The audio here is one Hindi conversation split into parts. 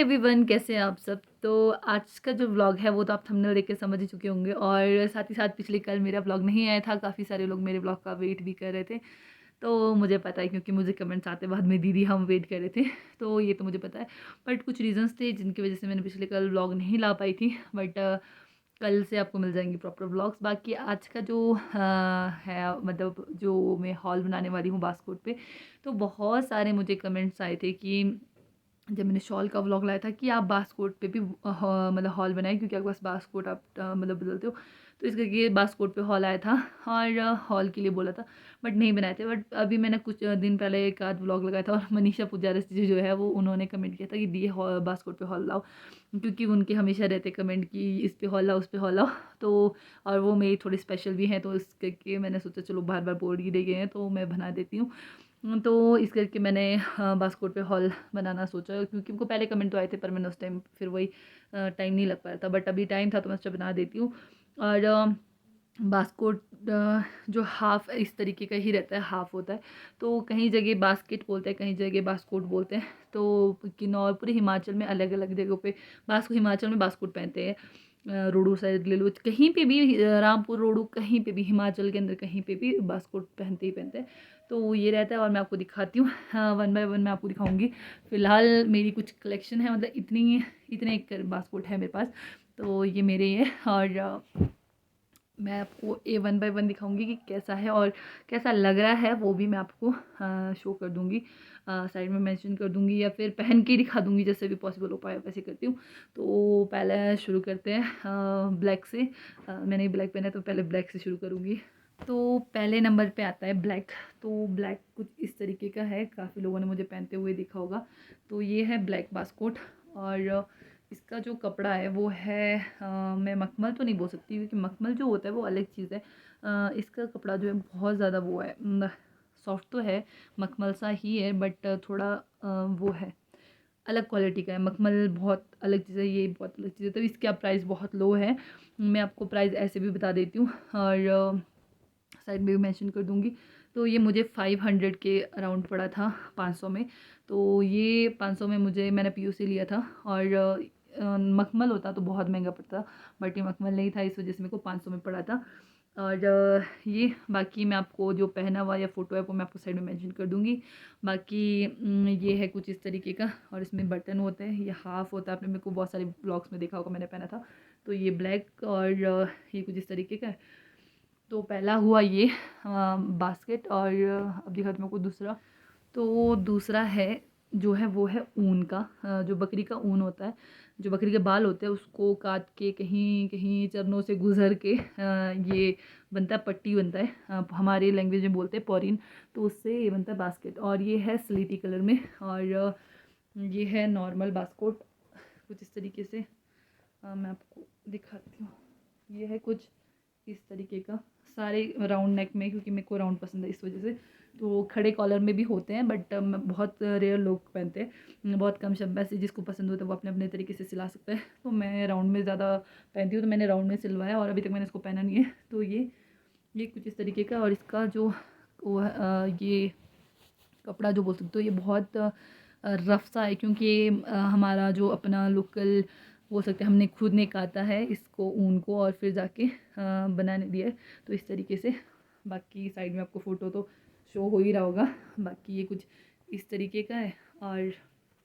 एवरीवन, कैसे हैं आप सब। तो आज का जो व्लॉग है वो तो आप थंबनेल देख के समझ ही चुके होंगे, और साथ ही साथ पिछले कल मेरा व्लॉग नहीं आया था। काफ़ी सारे लोग मेरे व्लॉग का वेट भी कर रहे थे। तो मुझे पता है, क्योंकि मुझे कमेंट्स आते बाद में दीदी हम वेट कर रहे थे। तो ये तो मुझे पता है, बट कुछ रीजंस थे जिनकी वजह से मैंने पिछले कल व्लॉग नहीं ला पाई थी। बट कल से आपको मिल जाएंगी प्रॉपर व्लॉग्स। बाकी आज का जो है, मतलब जो मैं हॉल बनाने वाली हूँ बास्कोट पे, तो बहुत सारे मुझे कमेंट्स आए थे कि जब मैंने शॉल का व्लॉग लाया था कि आप बास्कोट पे भी मतलब हॉल बनाए, क्योंकि आपके पास बास्कोट आप मतलब बदलते हो। तो इस करके बास्कोट पे हॉल आया था, और हॉल के लिए बोला था, बट नहीं बनाए थे। बट अभी मैंने कुछ दिन पहले एक आध व्लॉग लगाया था, और मनीषा पुजारा जी जो है वो उन्होंने कमेंट किया था कि दी बास्कोट पे हॉल लाओ, क्योंकि उनके हमेशा रहते कमेंट कि इस पे हॉल लाओ, उस पे हॉल लाओ। तो और वो मेरी थोड़ी स्पेशल भी हैं, तो इस करके मैंने सोचा चलो बार बार बोल ही दे गए हैं तो मैं बना देती हूँ। तो इस करके मैंने बास्कोट पे हॉल बनाना सोचा, क्योंकि उनको पहले कमेंट तो आए थे, पर मैंने उस टाइम फिर वही टाइम नहीं लग पाया था। बट अभी टाइम था तो मैं सोचा बना देती हूँ। और बास्कोट जो हाफ़ इस तरीके का ही रहता है, हाफ़ होता है। तो कहीं जगह बास्केट बोलते हैं, कहीं जगह बास्कोट बोलते हैं। तो किन्नौर पूरे हिमाचल में अलग अलग जगहों पे हिमाचल में बास्कोट पहनते हैं। रोडू साइड ले लो, कहीं पे भी रामपुर रोडू, कहीं पे भी हिमाचल के अंदर कहीं पे भी बास्कोट पहनते ही पहनते हैं। तो ये रहता है, और मैं आपको दिखाती हूँ। हाँ, वन बाय वन मैं आपको दिखाऊंगी। फ़िलहाल मेरी कुछ कलेक्शन है, मतलब इतने एक बास्कोट है मेरे पास। तो ये मेरे ही है, और मैं आपको वन बाय वन दिखाऊंगी कि कैसा है और कैसा लग रहा है, वो भी मैं आपको शो कर दूंगी, साइड में मेंशन कर दूंगी, या फिर पहन के दिखा दूंगी, जैसे भी पॉसिबल हो पाए वैसे करती हूँ। तो पहले शुरू करते हैं ब्लैक से। मैंने ब्लैक पहना है, तो पहले ब्लैक से शुरू करूँगी। तो पहले नंबर पे आता है ब्लैक। तो ब्लैक कुछ इस तरीके का है, काफ़ी लोगों ने मुझे पहनते हुए देखा होगा। तो ये है ब्लैक बास्कोट। और इसका जो कपड़ा है वो है, मैं मखमल तो नहीं बोल सकती, क्योंकि मखमल जो होता है वो अलग चीज़ है। इसका कपड़ा जो है बहुत ज़्यादा वो है, सॉफ्ट तो है, मखमल सा ही है, बट थोड़ा वो है, अलग क्वालिटी का है। मखमल बहुत अलग चीज़ है, ये बहुत अलग चीज़ है। तो इसका प्राइस बहुत लो है। मैं आपको प्राइस ऐसे भी बता देती हूँ, और साइड में भी मेंशन कर दूँगी। तो ये मुझे 500 के अराउंड पड़ा था, 500 में। तो ये 500 में मैंने पीयू से लिया था। और मखमल होता तो बहुत महंगा पड़ता, बट ये मखमल नहीं था, इस वजह से मेरे को 500 में पड़ा था। और ये बाकी मैं आपको जो पहना हुआ या फ़ोटो है वो मैं आपको साइड में मेंशन कर दूँगी। बाकी ये है कुछ इस तरीके का, और इसमें बटन होते हैं, ये हाफ़ होता है। आपने मेरे को बहुत सारे ब्लॉग्स में देखा होगा, मैंने पहना था। तो ये ब्लैक, और ये कुछ इस तरीके का है। तो पहला हुआ ये बास्केट। और अब दिखाती हूँ आपको दूसरा। तो दूसरा है जो है वो है ऊन का, जो बकरी का ऊन होता है, जो बकरी के बाल होते हैं उसको काट के कहीं कहीं चरणों से गुजर के ये बनता है, पट्टी बनता है, हमारे लैंग्वेज में बोलते हैं पौरीन। तो उससे ये बनता है बास्केट। और ये है स्लेटी कलर में। और ये है नॉर्मल बास्कोट कुछ इस तरीके से। मैं आपको दिखाती हूँ। ये है कुछ इस तरीके का, सारे राउंड नेक में, क्योंकि मेरे को राउंड पसंद है इस वजह से। तो खड़े कॉलर में भी होते हैं, बट बहुत रेयर लोग पहनते हैं, बहुत कम शब्द। ऐसे जिसको पसंद होता है वो अपने अपने तरीके से सिला सकता है। तो मैं राउंड में ज़्यादा पहनती हूँ, तो मैंने राउंड में सिलवाया, और अभी तक मैंने इसको पहना नहीं है। तो ये कुछ इस तरीके का। और इसका जो ये कपड़ा जो बोल सकते हो, ये बहुत रफ़ सा है, क्योंकि ये हमारा जो अपना लोकल बोल सकते हैं, हमने खुद ने काता है इसको, ऊन को, और फिर जाके बनाने दिया है। तो इस तरीके से। बाकी साइड में आपको फ़ोटो तो शो हो ही रहा होगा। बाकी ये कुछ इस तरीके का है, और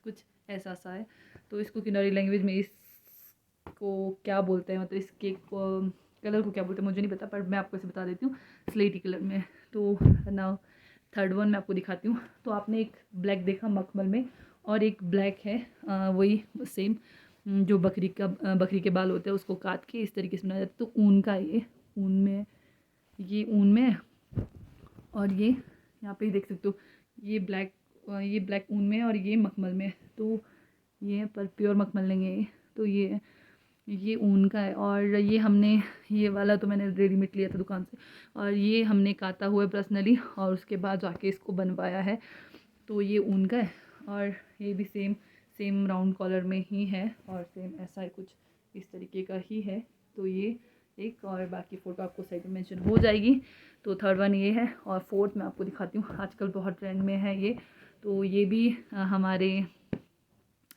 कुछ ऐसा सा है। तो इसको किन्नौरी लैंग्वेज में इसको क्या बोलते हैं, मतलब इसके कलर को क्या बोलते हैं मुझे नहीं पता, पर मैं आपको इसे बता देती हूँ, स्लेटी कलर में। तो ना थर्ड वन मैं आपको दिखाती हूँ। तो आपने एक ब्लैक देखा मखमल में, और एक ब्लैक है वही सेम, जो बकरी के बाल होते हैं उसको काट के इस तरीके से बनाया जाता है। तो ऊन का ये ऊन में है। और ये यहाँ पे ही देख सकते हो, ये ब्लैक ऊन में है, और ये मखमल में है। तो ये पर प्योर मखमल नहीं है ये। तो ये ऊन का है। और ये वाला तो मैंने रेडीमेड लिया था दुकान से, और ये हमने काता हुआ है पर्सनली, और उसके बाद जाके इसको बनवाया है। तो ये ऊन का है, और ये भी सेम सेम राउंड कॉलर में ही है, और सेम ऐसा है कुछ इस तरीके का ही है। तो ये एक, और बाकी फ़ोटो आपको साइड में मेंशन हो जाएगी। तो थर्ड वन ये है, और फोर्थ मैं आपको दिखाती हूँ, आजकल बहुत ट्रेंड में है ये। तो ये भी हमारे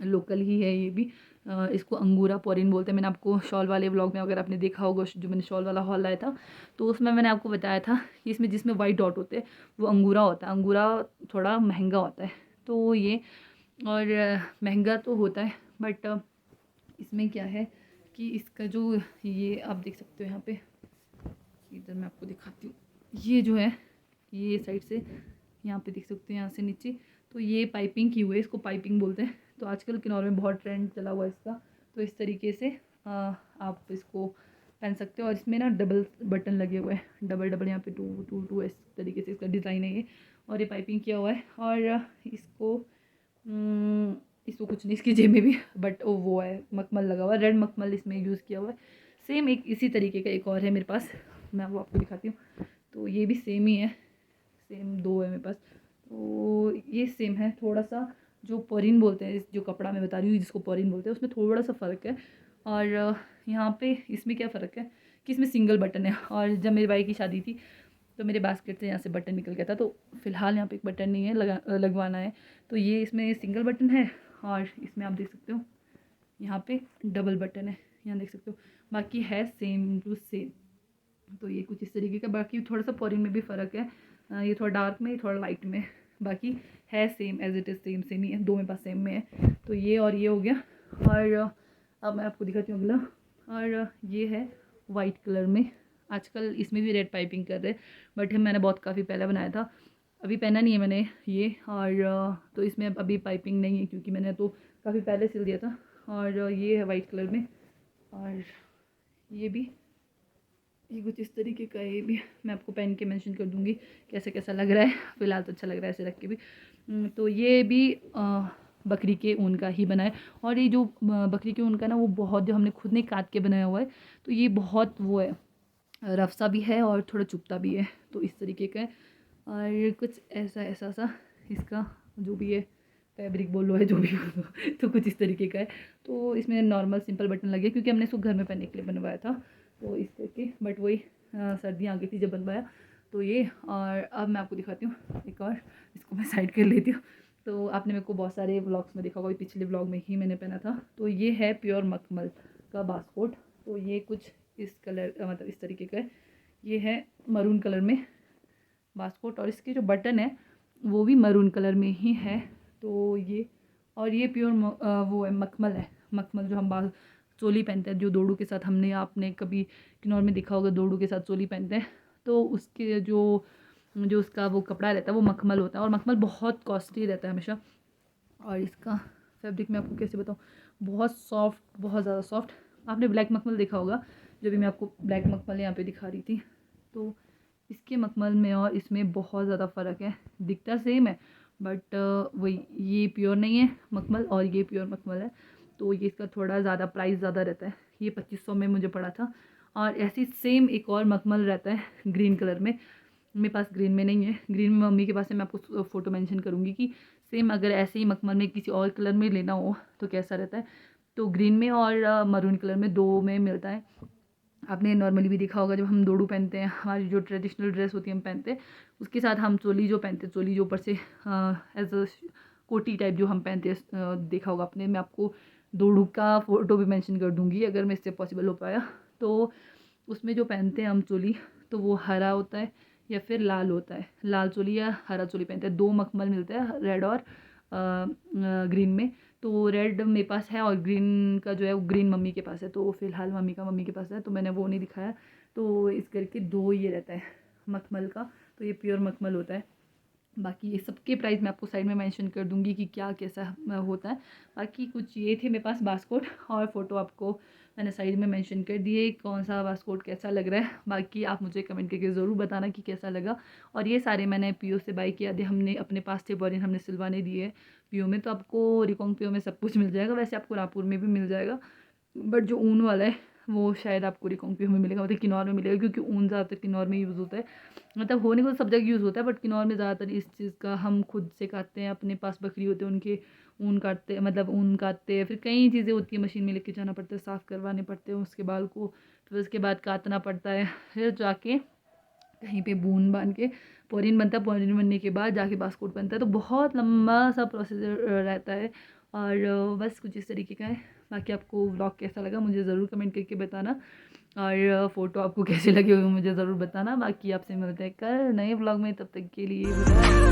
लोकल ही है ये भी। इसको अंगूरा पोरिन बोलते हैं। मैंने आपको शॉल वाले व्लॉग में अगर आपने देखा होगा, जो मैंने शॉल वाला हॉल लाया था, तो उसमें मैंने आपको बताया था कि इसमें जिसमें वाइट डॉट होते हैं वो अंगूरा होता है। अंगूरा थोड़ा महंगा होता है, तो ये और महंगा तो होता है, बट इसमें क्या है कि इसका जो ये आप देख सकते हो यहाँ पे, इधर मैं आपको दिखाती हूँ, ये जो है ये साइड से यहाँ पे देख सकते हैं, यहाँ से नीचे, तो ये पाइपिंग की हुई है, इसको पाइपिंग बोलते हैं। तो आजकल किन्नौर में बहुत ट्रेंड चला हुआ है इसका। तो इस तरीके से आप इसको पहन सकते हो। और इसमें ना डबल बटन लगे हुए हैं, डबल डबल, यहाँ पे टू टू टू, इस तरीके से इसका डिज़ाइन है ये। और ये पाइपिंग किया हुआ है। और इसको कुछ नहीं, इसकी जेब में भी बट वो है मखमल लगा हुआ है, रेड मखमल इसमें यूज़ किया हुआ है। सेम एक इसी तरीके का एक और है मेरे पास, मैं वो आपको दिखाती हूँ। तो ये भी सेम ही है, सेम दो है मेरे पास। तो ये सेम है, थोड़ा सा जो पोरिन बोलते हैं, जो कपड़ा मैं बता रही हूँ जिसको पोरिन बोलते हैं, उसमें थोड़ा सा फ़र्क है। और यहाँ पे इसमें क्या फ़र्क है कि इसमें सिंगल बटन है। और जब मेरे भाई की शादी थी तो मेरे बास्केट से यहाँ से बटन निकल गया था, तो फ़िलहाल यहाँ पे एक बटन नहीं है, लगवाना है। तो ये इसमें सिंगल बटन है। और इसमें आप देख सकते हो यहाँ पे डबल बटन है, यहाँ देख सकते हो। बाकी है सेम टू सेम। तो ये कुछ इस तरीके का, बाकी थोड़ा सा पोरिन में भी फ़र्क है। ये थोड़ा डार्क में, थोड़ा लाइट में, बाकी है same as it is, same same ही है, दो मेरे पास सेम में है। तो ये और ये हो गया। और अब मैं आपको दिखाती हूँ अगला। और ये है वाइट कलर में। आजकल इसमें भी रेड पाइपिंग कर रहे हैं, बट मैंने बहुत काफ़ी पहले बनाया था, अभी पहना नहीं है मैंने ये। और तो इसमें अभी पाइपिंग नहीं है क्योंकि मैंने तो काफ़ी पहले सिल दिया था। और ये है वाइट कलर में। और ये कुछ इस तरीके का है। ये भी मैं आपको पहन के मेंशन कर दूँगी कैसे कैसा लग रहा है। फ़िलहाल तो अच्छा लग रहा है ऐसे रख के भी। तो ये भी बकरी के ऊन का ही बना है। और ये जो बकरी के ऊन का ना, वो बहुत, जो हमने खुद ने काट के बनाया हुआ है, तो ये बहुत वो है, रफ सा भी है और थोड़ा चुभता भी है। तो इस तरीके का है। और कुछ ऐसा ऐसा सा इसका जो भी है, फैब्रिक बोलो है जो भी बोलो, तो कुछ इस तरीके का है। तो इसमें नॉर्मल सिंपल बटन लगे क्योंकि हमने इसको घर में पहनने के लिए बनवाया था, तो इस करके। बट वही सर्दियाँ आ गई थी जब बनवाया, तो ये। और अब मैं आपको दिखाती हूँ एक और, इसको मैं साइड कर लेती हूँ। तो आपने मेरे को बहुत सारे व्लॉग्स में देखा होगा, पिछले व्लॉग में ही मैंने पहना था। तो ये है प्योर मखमल का बास्कोट। तो ये कुछ इस कलर, मतलब इस तरीके का है। ये है मरून कलर में बास्कोट, और इसके जो बटन है वो भी मरून कलर में ही है। तो ये, और ये प्योर वो है, मखमल है। मखमल जो हम चोली पहनते हैं, जो दोड़ू के साथ, हमने आपने कभी किन्नौर में देखा होगा दोड़ू के साथ चोली पहनते हैं, तो उसके जो जो उसका वो कपड़ा रहता है वो मखमल होता है। और मखमल बहुत कॉस्टली रहता है हमेशा। और इसका फैब्रिक मैं आपको कैसे बताऊँ, बहुत सॉफ्ट, बहुत ज़्यादा सॉफ्ट। आपने ब्लैक मखमल देखा होगा, जो भी मैं आपको ब्लैक मखमल यहाँ पे दिखा रही थी, तो इसके मखमल में और इसमें बहुत ज़्यादा फ़र्क है। दिखता सेम है, बट वही, ये प्योर नहीं है मखमल और ये प्योर मखमल है। तो ये इसका थोड़ा ज़्यादा प्राइस ज़्यादा रहता है। ये 2500 में मुझे पड़ा था। और ऐसी सेम एक और मखमल रहता है ग्रीन कलर में, मेरे पास ग्रीन में नहीं है, ग्रीन में मम्मी के पास है। मैं आपको फ़ोटो मेंशन करूँगी कि सेम अगर ऐसे ही मखमल में किसी और कलर में लेना हो तो कैसा रहता है। तो ग्रीन में और मरून कलर में, दो में मिलता है। आपने नॉर्मली भी देखा होगा, जब हम दोड़ू पहनते हैं, हमारी जो ट्रेडिशनल ड्रेस होती है हम पहनते हैं, उसके साथ हम चोली जो पहनते हैं, चोली जो ऊपर से एज अ कोटी टाइप जो हम पहनते हैं, देखा होगा आपने। मैं आपको दोड़ू का फ़ोटो भी मेंशन कर दूँगी अगर मेरे से पॉसिबल हो पाया। तो उसमें जो पहनते हैं हम चोली, तो वो हरा होता है या फिर लाल होता है। लाल चोली या हरा चोली पहनते हैं। दो मखमल मिलते हैं, रेड और ग्रीन में। तो रेड मेरे पास है और ग्रीन का जो है वो ग्रीन मम्मी के पास है। तो फ़िलहाल मम्मी के पास है, तो मैंने वो नहीं दिखाया। तो इस करके दो ये रहता है मखमल का। तो ये प्योर मखमल होता है। बाकी ये सबके प्राइस मैं आपको साइड में मेंशन कर दूंगी कि क्या कैसा होता है। बाकी कुछ ये थे मेरे पास बास्कोट, और फ़ोटो आपको मैंने साइड में मेंशन कर दिए कौन सा बास्कोट कैसा लग रहा है। बाकी आप मुझे कमेंट करके ज़रूर बताना कि कैसा लगा। और ये सारे मैंने पीओ से बाई किया थे, हमने अपने पास थे बोरिन, हमने सिलवाने दिए पीओ में। तो आपको रिकॉन्ग पीओ में सब कुछ मिल जाएगा, वैसे आपको रायपुर में भी मिल जाएगा, बट जो ऊन वाला है वो शायद आपको रिकॉन्ग में मिलेगा, मतलब किन्नौर में मिलेगा, क्योंकि ऊन ज़्यादातर किन्नौर में यूज़ होता है। मतलब होने को सब जगह यूज़ होता है, बट किन्नौर में ज़्यादातर इस चीज़ का, हम खुद से काटते हैं, अपने पास बकरी होते हैं उनके ऊन काटते हैं, मतलब ऊन काटते हैं। फिर कई चीज़ें होती है, मशीन में लेके जाना पड़ता है, साफ़ करवाने पड़ते हैं उसके बाल को, फिर उसके बाद काटना पड़ता है, फिर जाके कहीं पे बून बांध के पोरिन बनता है। पोरिन बनने के बाद जाके बास्कोट बनता है। तो बहुत लंबा सा प्रोसीजर रहता है। और बस कुछ इस तरीके का है। बाकी आपको व्लॉग कैसा लगा मुझे ज़रूर कमेंट करके बताना, और फ़ोटो आपको कैसी लगी होगी मुझे ज़रूर बताना। बाकी आपसे मिलते हैं कल नए व्लॉग में, तब तक के लिए बाय।